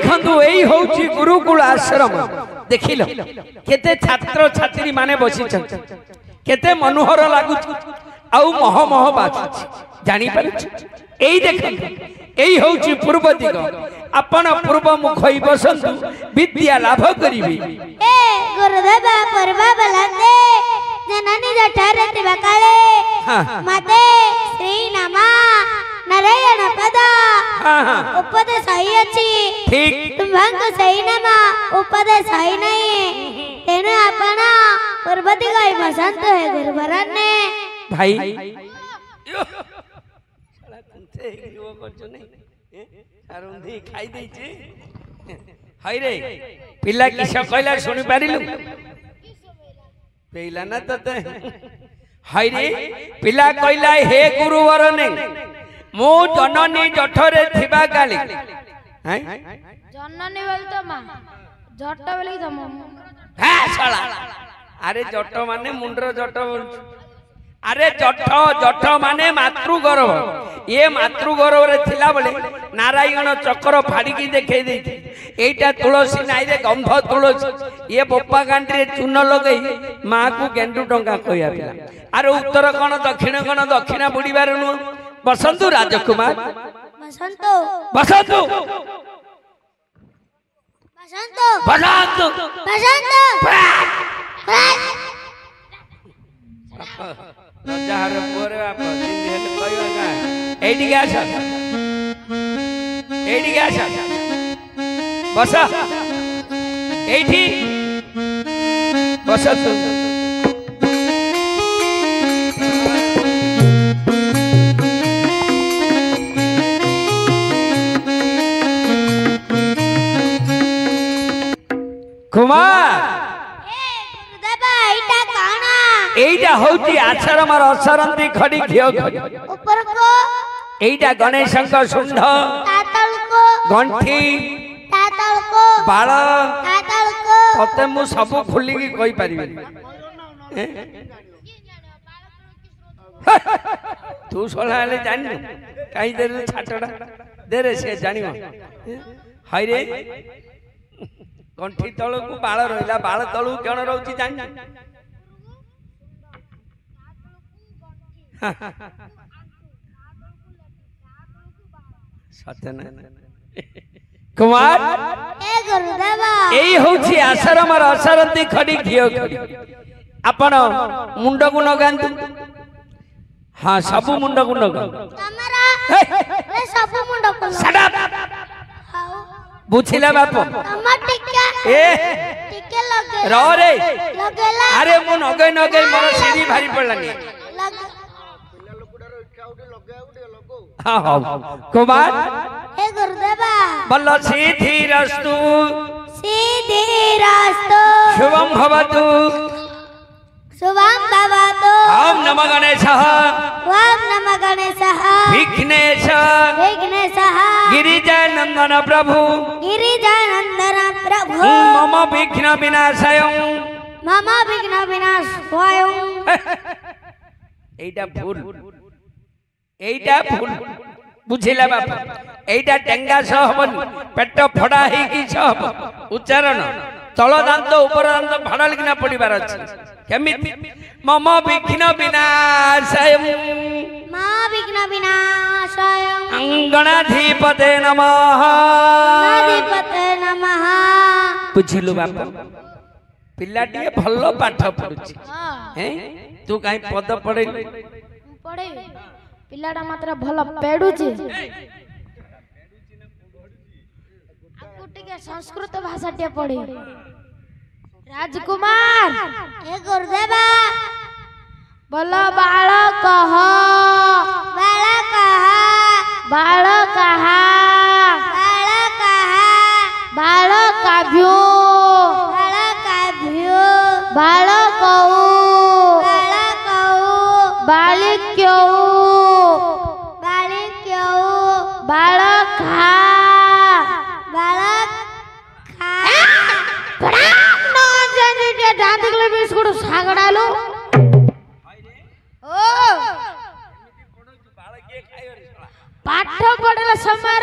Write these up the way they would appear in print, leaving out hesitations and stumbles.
देखंतु एई होची गुरुकुल आश्रम देखिलो केते छात्र छात्री माने बसी छथि केते मनोहर लागु आउ मह मह बाजु जानि पारु एई देखंतु एई होची पूर्व दिग अपन पूर्व मुख होई बसंतु विद्या लाभ करिवे ए गुरुदेव पूर्व बलंदे जननी जठारे तिबकाले मते श्री नमा नारायण पदा उपदे सही अछि ठीक तुम्हांको सही नमा उपदे सही नहीं तेने अपना पूर्व दिग होई बसंत है गुरुवरन ने भाई साला कुंते यो करजो नहीं आरुंधी खाई दै छी हाय रे पिला किस कहला सुनि पारिलु पेला ना तते हाय रे पिला कहला हे गुरुवर ने मो जननी जठरे थिबा गाली हैं जननी बोल तो मां जट बोले तो हा साला अरे जट माने मुंडर जट अरे जठ जठ माने मातृ गर्भ ये मातृ गर्भ रे थिला बले नारायण चक्र फाड़ी की देखे दे एटा तुलसी नाई रे गंध तुलसी ये बोपा गांडी रे चून लगई मां को गेंडू टंका कहिया पिला अरे उत्तर कोन दक्षिण बुड़ीबार नु बसंतु राजकुमार बसंतो बसंतु बसंतो बसंतु रजार पोरे बाप दिन दिन कहियो का एडी गया बस एठी बस तू कुमार एइटा होची आश्रम असरंती खड़ी घियो ऊपर को एइटा गणेश का सुंढ तातल को गंठी तातल को बाळ तातल को तते मु सब खुली की कहि परिबे तू सोलाले जानि काई देर छाटडा दे रे से जानियो हाय रे गंठी तळु को बाळ रहिला बाळ तळु केन रहउची जानि कुमार ए गुरुदेव एई होची आश्रम असरंती खड़ी घियो खड़ी आपण मुंड को नगांतु हां सबु मुंड को नगा तमरा ए सब मुंड को सडा बुझिला बाप तम टिके ए टिके लगे रो रे लगेला अरे मु नगे नगे मोर सीधी भारी पड़लानी हाँ हाँ कुमार हे गुरुदेवा बल्ल सीधिरस्तु शुभम भवतु ओम नमः गणेशः विघ्नेश गिरिजानंदन प्रभु मम विघ्न विनाशाय एइटा भूल बुझिला बाप एइटा टेंगा सह हबनी पेट फड़ा हे की सह उच्चारण तळ दांत ऊपर दांत फड़ल किना पड़ीबार अछि केमिति मम विघ्न विनाशाय अंगणाधिपते नमः बुझिलु बाप पिलाटी भल्लो पाठ पढुछि हैं तू काई पद पढे पढे पिलाटा मात्र भल पेडुछि आपको टिके संस्कृत भाषा टे पढे राजकुमार ए गुरुदेवा बोल बालक बालकाभ्यो बालिक्यो सागड़ालो ओ पाठ पढ़ला समय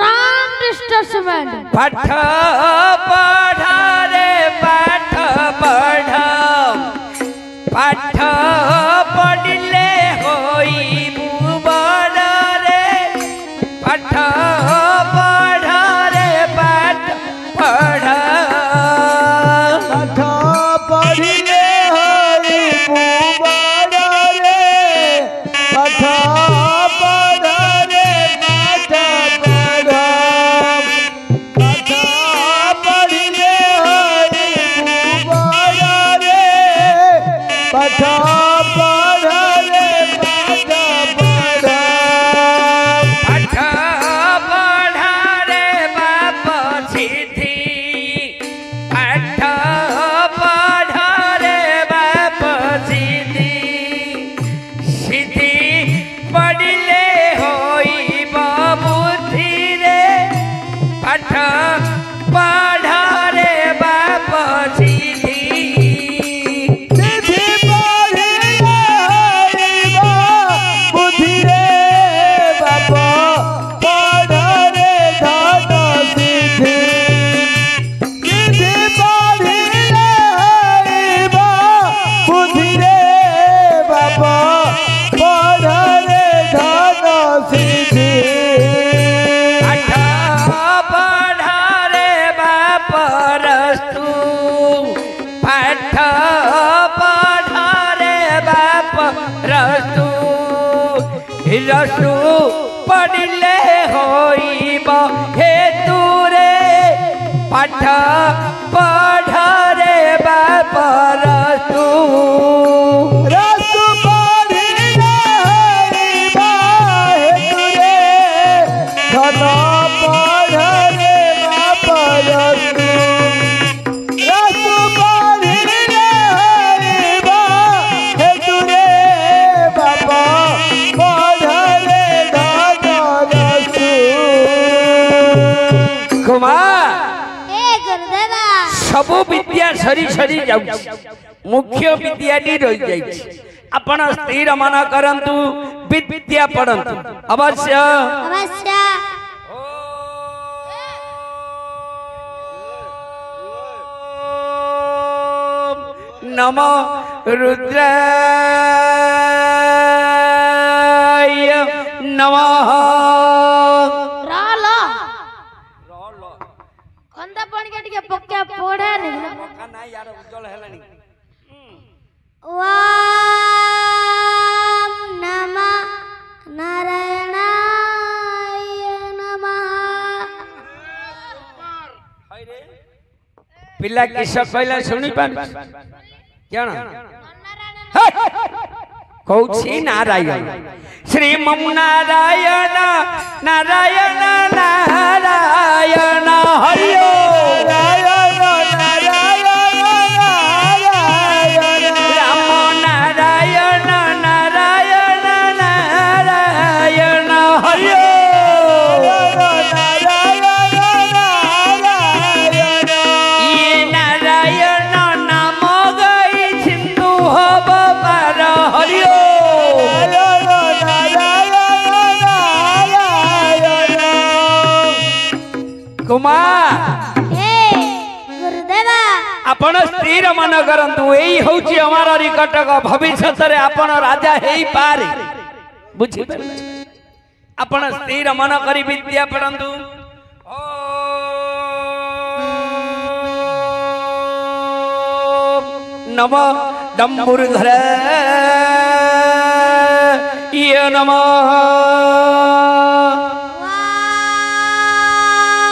नाम स्टेटसमेंट पाठ पढ़ रे पाठ पढ़ पाठ पढ़ले होइबू बड़ रे पाठ पढ़ रे पाठ पढ़ पाठ पढ़िले होइबू बड़ रे पाठ पढ़ रे पाठ पढ़ पाठ पढ़िले होइबू बड़ रे पाठ पढ़ रे पाठ पढ़ पाठ पढ़ रे बाप सिद्धि पाठ पढ़ रे बाप सिद्धि सिद्धि पढ़ले होइब बुद्धि रे पाठ पढ़ रे बाप सिद्धि सिद्धि पढ़िले होइबा बुद्धि रे बाप पढ़ रे धन सिद्धि सिद्धि पढ़िले होइबा बुद्धि रे बाप पढ़ रे धन सिद्धि पाठ पढ़ रे बाप रस्तु पाठ पढ़ रे बाप रस्तु रस्तु पढ़ले होइब हेतु रे पाठ पढ़ रे बाप रस्तु रस्तु पढ़िले होइबा हेतु रे धन पढ़ रे बाप रस्तु रस्तु पढ़िले होइबा हेतु रे बाप पढ़ रे धन रस्तु कुमार ए गुरुदेवा सबु विद्या सरी सरी जाउछि मुख्य विद्याटी रहि जाइछि आपण स्थिर मन करंतु विद्या पढ़ंतु अवश्य अवश्य नमो रुद्राय नमः रालो कंदा पानी के टिके पक्का पोड़ा रे ना यार उज्जवल हेलानी वाम नमः नारायणाय नमः पिला किस कहला सुनी पान जान कौछि नारायण श्री मम नारायण नारायण नारायण हरिओ नारायण नारायण नारायण राम नारायण नारायण नारायण हरिओ ये नारायण नाम गई सिंधु हब पार हरिओ कुमार हे गुरुदेवा आपण स्थिर मन करंतु एई होची हमारा निकटक भविष्य रे आपण राजा हेई पारे बुझि आपण स्थिर मन करी विद्या पढ़ंतु नमो डम्बुरधर ये नमः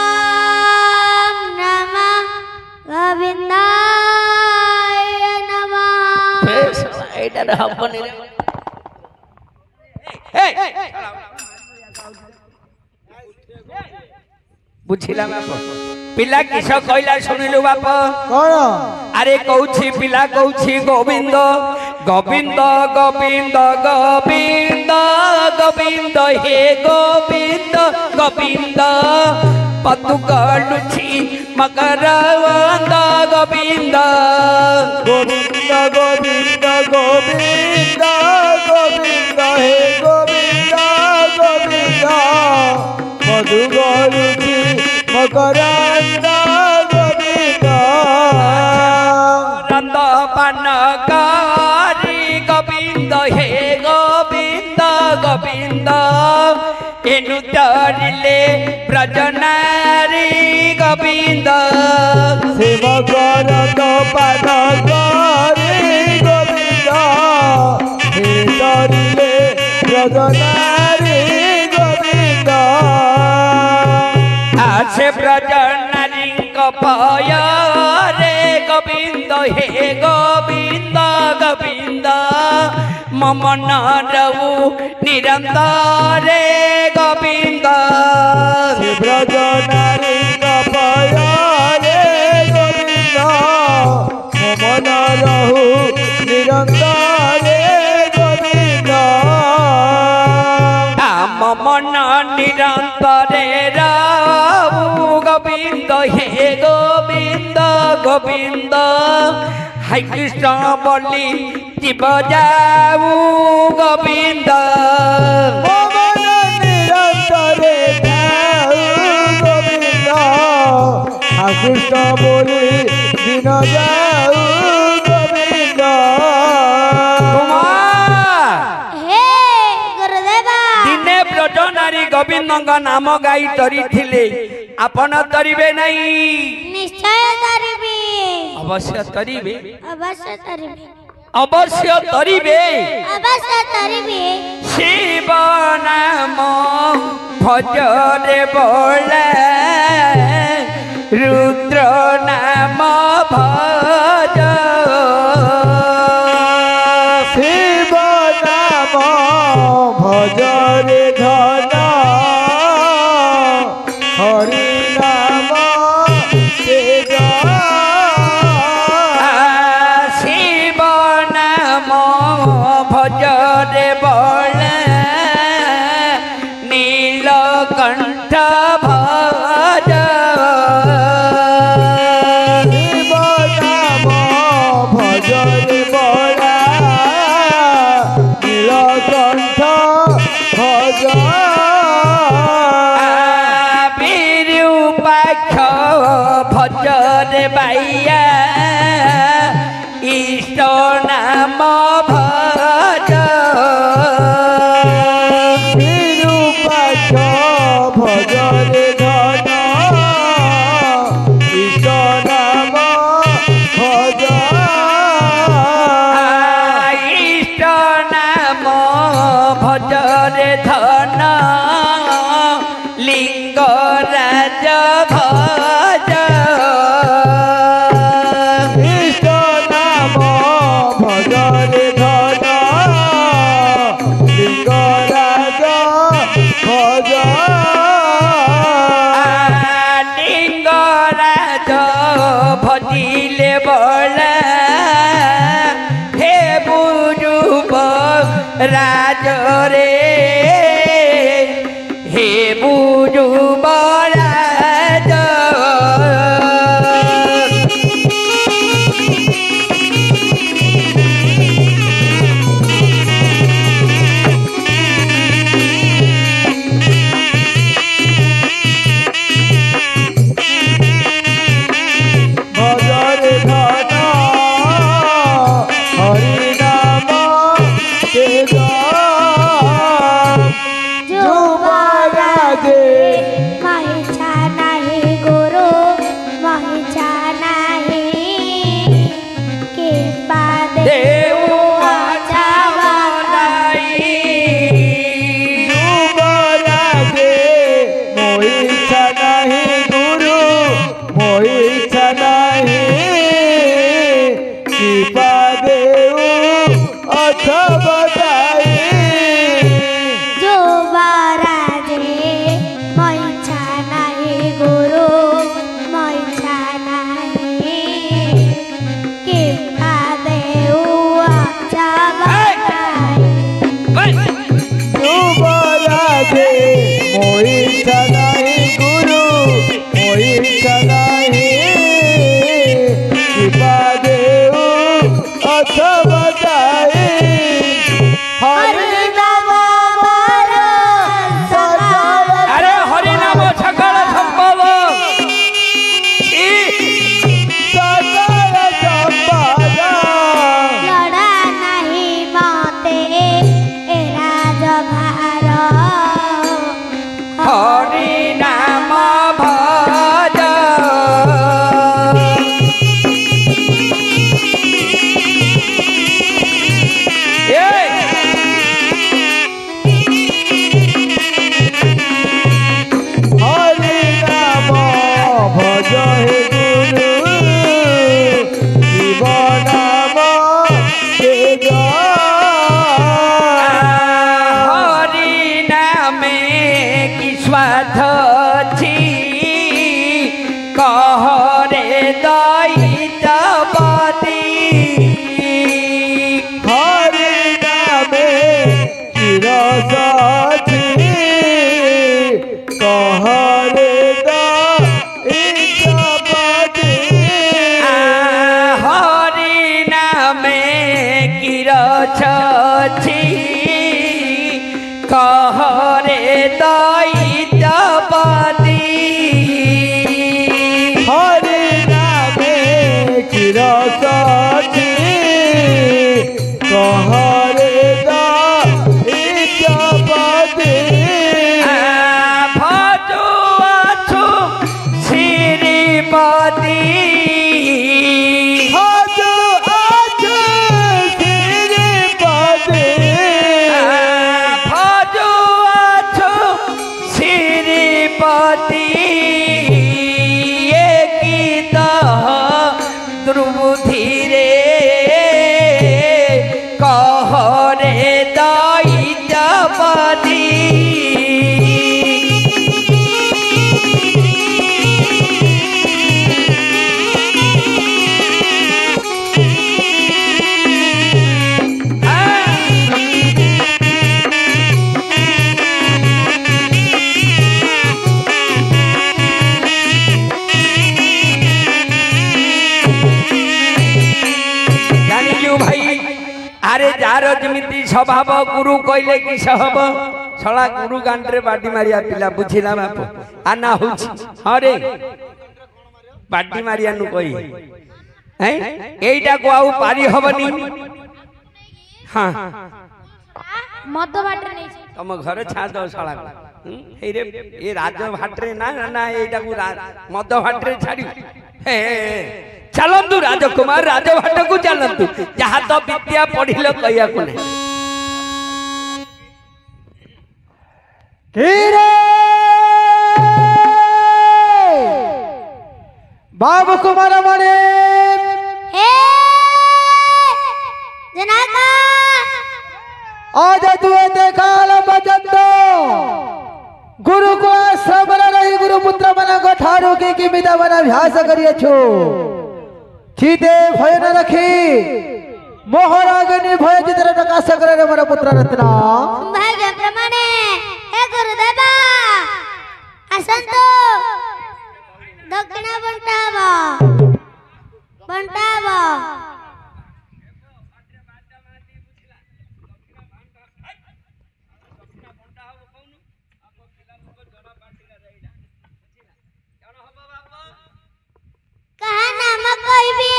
वाम नमः गोविंदाय नमः एटा हबनी रे बुझिला बाप पिला किस कहला सुनिलु बाप कौन अरे कौछि पिला कौछि गोविंद गोविंद गोविंद गोविंद गोविंद हे गोविंद गोविंद पतुकलुछि मकरवंद गोविंद गोविंद गोविंद गोविंद गोविंद हे गोविंद गोविंद मधुगरुचि गोविंद एनु तरिले ब्रजनारी गोविंद शिव करत पाद करे गोविंद हे तरिले ब्रजनारी गोविंद आसे ब्रजनारी पय रे गोविंद हे गोविंद गोविंद मम नरऊ निरंतर गोविंद ब्रजनारी पय रे गोविंद मम नरऊ निरंतर गोविंद मम निरंतर राऊ गोविंद हे गोविंद गोविंद हाय कृष्ण बोली जीव जाऊ गोविंद मम निरंतर गोविंद कृष्ण बोली दिन जाऊ गोविंद हे गुरुदेवा दिने ब्रजनारी गोविंद नाम गाई तरी आपण तरिबे नहीं निश्चय तरिबे अवश्य तरिबे अवश्य तरिबे अवश्य तरिबे अवश्य तरिबे शिव नाम भजरे बोले रुद्र नाम भज शिव नाम भजरे धन हरि नाम तेज शिव नाम भजरे बोले नीलकंठ भज शिव नाम भजरे बड़ा नीलकंठ भज विरूपाक्ष भजरे बाइया इष्ट नाम भज विरूपाक्ष भजरे धन इष्ट नाम भज इष्ट नाम भजरे धन लिंगराज भज इष्ट नाम भजरे धन लिंगराज भज लिंगराज भजिले बड़ा हे बुजुब राज रे हे बुजुब राज भजरे धन हरि नाम तेज जुबराजे महिषा नाही गुरु महिषा नाही कृपा देव जुबराजे मोहि इच्छा नहीं गुरु मोहि इच्छा नहीं कृपा देव अथ बताई जो बाराजे महिषा नाही गुरु महिषा नाही कृपा देऊ आचा बाई जुबराजे मोहि इच्छा नहीं गुरु मोहि इच्छा नहीं कृपा देव अथ बताई हरि नाम मारा सदा अरे हरि नाम सकल संपद सकल संपद लड़ा नहीं मते ए राज भाई कहरे दैत्यपति हरि नामे चिरसठी कहरे दैत्यपति भजुआछु श्रीपति ध्रुवधीरे कहरे दैत्यपति अरे जार जमिति स्वभाव गुरु कहले कि सहब छला गुरु गांडरे बाडी मारिया पिला बुझिला बाप आना होछि अरे बाडी मारिया नु कहि हैं एइटा को आउ पारी हबनी हां मद बाटरे नै तम घरे छा दो छला हे रे ए राज भाटरे ना ना एइटा को मद भाटरे छाडी हे चलंतु राजकुमार राजभाट को चलंतु जहाँ तो विद्या पढ़िल कहिया को नहीं बाबू कुमार मणे जनका आज तू देखाल बजंतो गुरु को श्रवण रही गुरु पुत्र मन ठारू की किमिदा मन अभ्यास करियछु छीते भय न रखी मोहरागनि भय जितरे प्रकाश करे मोर पुत्र रत्न भाग्य प्रमाणे हे गुरुदेवा असंतो दक्षिण बंटाव कहा नाम कहबी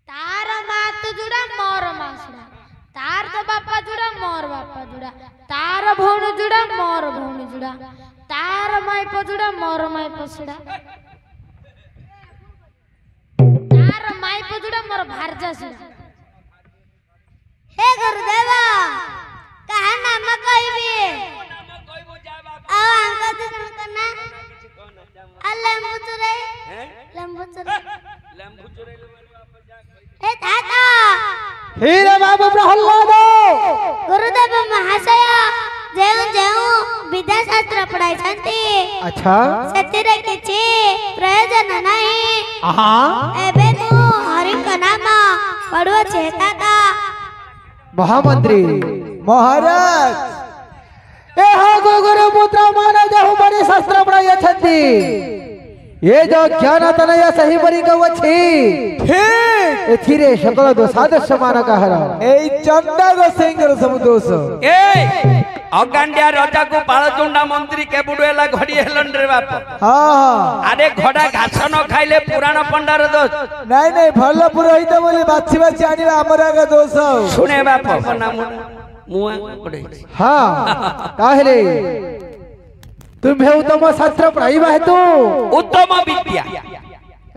तार मात जुड़ा मोर मासुड़ा तार तो बापा जुड़ा मोर बापा जुड़ा तार भौण जुड़ा मोर भौण जुड़ा तार माइप जुड़ा मोर माइप सुड़ा तार माइप जुड़ा मोर भारजा सुड़ा हे गुरुदेवा कहा नाम कहबी आ अंका तो करना लंबू चुरे ए दादा हीरे बाबू प्रहल्लाद गुरुदेव महाशय जेउ जेउ विद्या शास्त्र पढ़ाई छंती अच्छा सेतिरे किछि प्रयोजन नाही हां एबे तू हरि का नाम पढ़ो छे दादा महामंत्री महाराज ए हा गुरु पुत्र मान जहु बड़ी शास्त्र पढ़ाई छथि ये जो ज्ञान तनय सही बरी कवछि ठीक एथिरे सकल दोषाद समान कहर ए चंदा गो सिंगर समदोष ए अगांडिया राजा को पाळचुंडा मंत्री के बुडवेला घडी हेलन रे बाप हां अरे घोड़ा घास न खाइले पुराण पंडार दोष नहीं नहीं भल पुरोहित बोली बाछि बाछि आनिबा हमरा का दोष सुने बाप नाम मुआ पड़े हां काहले तुम्हें उत्तम शास्त्र पढ़ाइबा हेतु उत्तम विद्या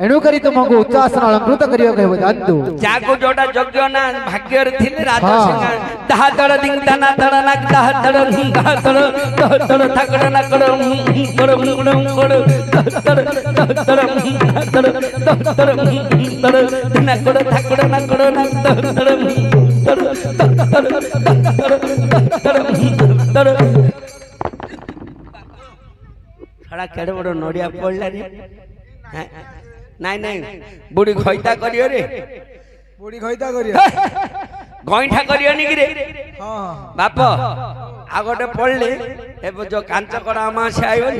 एणु करी तुमको उच्च आसन अलंकृत करियो कहबो जानतु जाको जोडा यज्ञ ना भाग्य रे थिले राजा सिंह दहा दड़ दिंग दाना दड़ ना दहा दड़ हिंग दड़ दड़ थकड़ ना कड़ कड़ मुंगड़ कड़ दड़ दड़ दड़ ना कड़ थकड़ ना कड़ ना दड़ खड़ा केड़े बड़ नड़िया पड़ला रे नहीं नहीं बुढ़ी खैता करियो रे बुढ़ी खैता करियो गईठा करियो नी रे हां बाप आ गोटे पड़ले ए जो कांच कड़ा अमासे आयो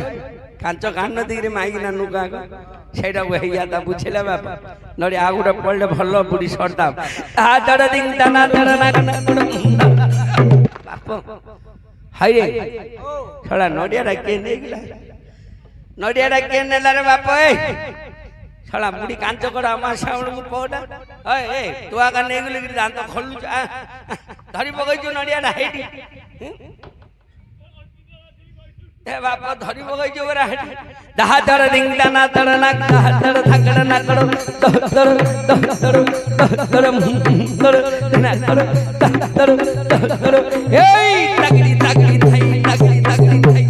कांच कान दिगरे माइकिना नुका सेटा वहिया ता बुझेला बापा नडी आगुडा पडले भल्लो बुडी सरदा आ दड दिङ दाना दडना बापा हाय रे छडा नडिया रा के नेगिला नडिया रा के नेला रे बापा ए छडा बुडी कांच करा मा साउंड मु पडा ए तू आगा नेगिली दांत खोलु धरी पगैजु नडिया रा हेटी ए बापा धरी पगैजु रा हेटी दहा दड दिङ दाना दडना दहा दड थाकड नाकड दड दड दड दड ना दड दड दड ए तगड़ी तगड़ी थाई तगड़ी तगड़ी थाई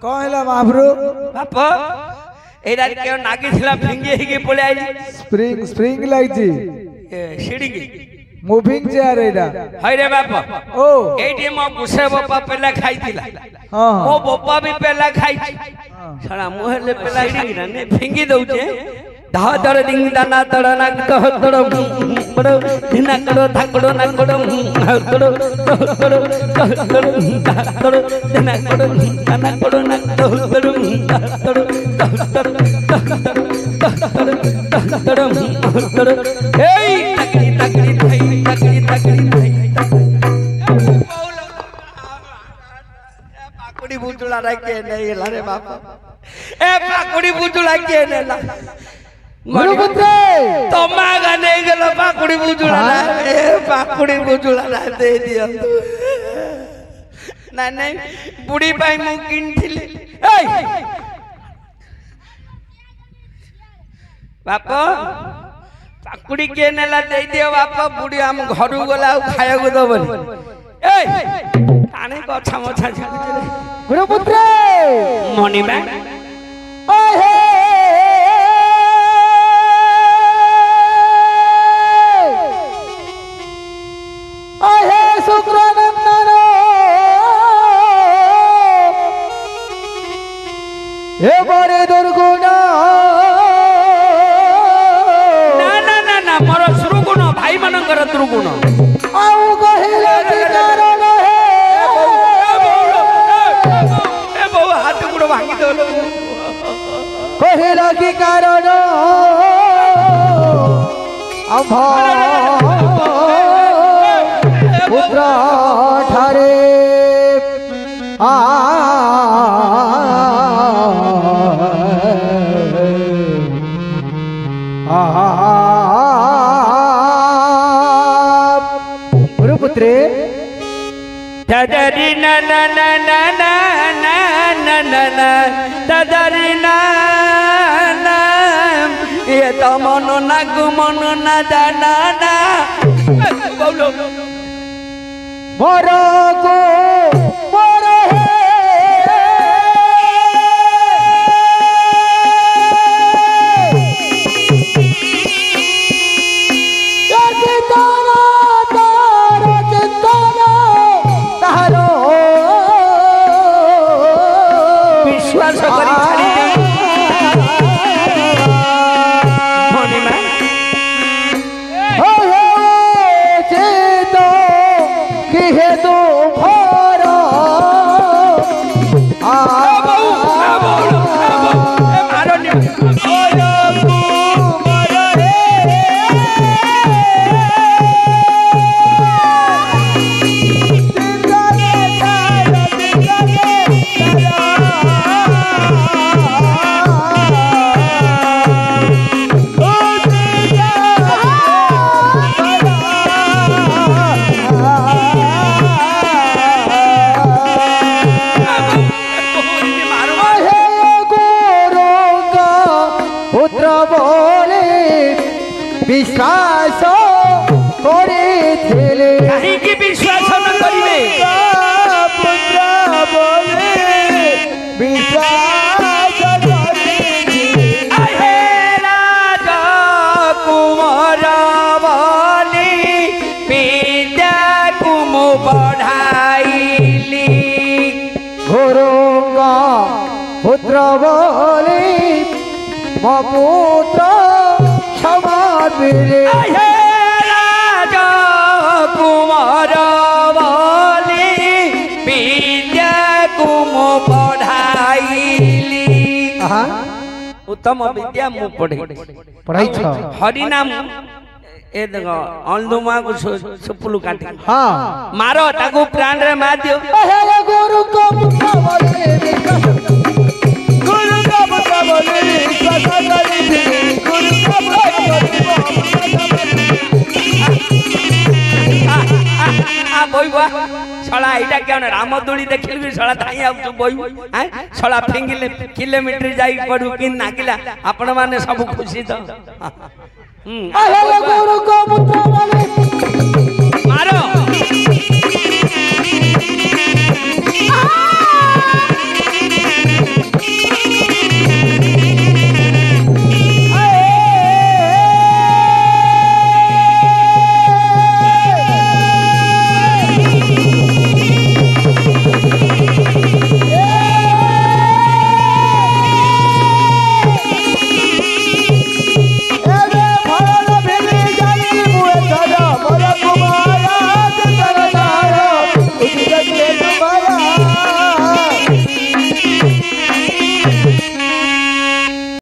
कहला महाप्रभु बापा एरा के नागी थिला फिंगे हिगे पळे आइली स्प्रिंग स्प्रिंग लाइट जी सीढ़ी की मूविंग चेयर एडा हाय रे बापा ओ एटी मो गुसे बापा पेला खाइतिला हां मो बापा भी पेला खाइ छड़ा मोहले पेला सीढ़ी ना ने फिंगी दउचे धा दड़ दिङ दाना दड़ना दह दड़ बड़ दिना कड़ो थाकड़ो ना कड़ो कड़ो कड़ो कड़ो कड़ो दिना कड़ो दाना कड़ो ना दह दड़ कड़ो कड़ो कड़ो ए तकड़ी तकड़ी थाई तकड़ी तकड़ी थाई पाकुड़ी बुजुला राखे नहीं रे बापा ए पाकुड़ी बुजुला के नेला गुरुपुत्र तमा गाने गेल पाकुड़ी बुजुला ए पाकुड़ी बुजुला दे दियो ना नहीं बुढ़ी पाई मु किनथिले ए बापा पाकुड़ी के नेला दे दियो बापा बुढ़ी हम घरु गला खाया को दबनी ए ताने कथा मछा छाड़ी गुरुपुत्र मनी बा ओहे ओहे शुक्रनंदन ए बड़े दुर्गुण ना ना ना ना मोर सुरुगुण भाई मनकर दुर्गुण आउ कहिले कि कारण हे ए बो हाथ गुड़ भांगी दलो कहिले कि कारण अम्भा पुत्र ठारे आ गुरुपुत्रे तदरी ना ना ना ना ना ना ना ना ना तदरी ना ना ये तो मनो ना गुमनो ना दाना ना बोलो मोरो को मोरो विश्वास करी छाड़ी दे मनी मा हो चेतो कि हे तो भरो आ मारो नि विश्वास करेथिले काहे की विश्वास न करिवे पुत्र बोले विश्वास करेथिले आहे राजा कुमार बोली विद्या कुम बढ़ाईली गुरुका पुत्र बोले पुत्र क्षमा मिले आहे राजा कुमार उत्तम विद्या मु पढ़े पढ़ाई छ हरि नाम ए देखो अलदुमा को सुपुलु काटी हां मारो ताकू प्राण रे मार दियो हे गुरु को पुत्र बोले गुरु को पुत्र बोले ससगरी गुरु को आ बोइबा छला एटा केन रामदोली देखिल भी छला थाई आ तू बोइ हैं छला फिंगिले किलोमीटर जाई पडू कि नागिला आपण माने सब खुशी तो हे गुरु को पुत्र बोले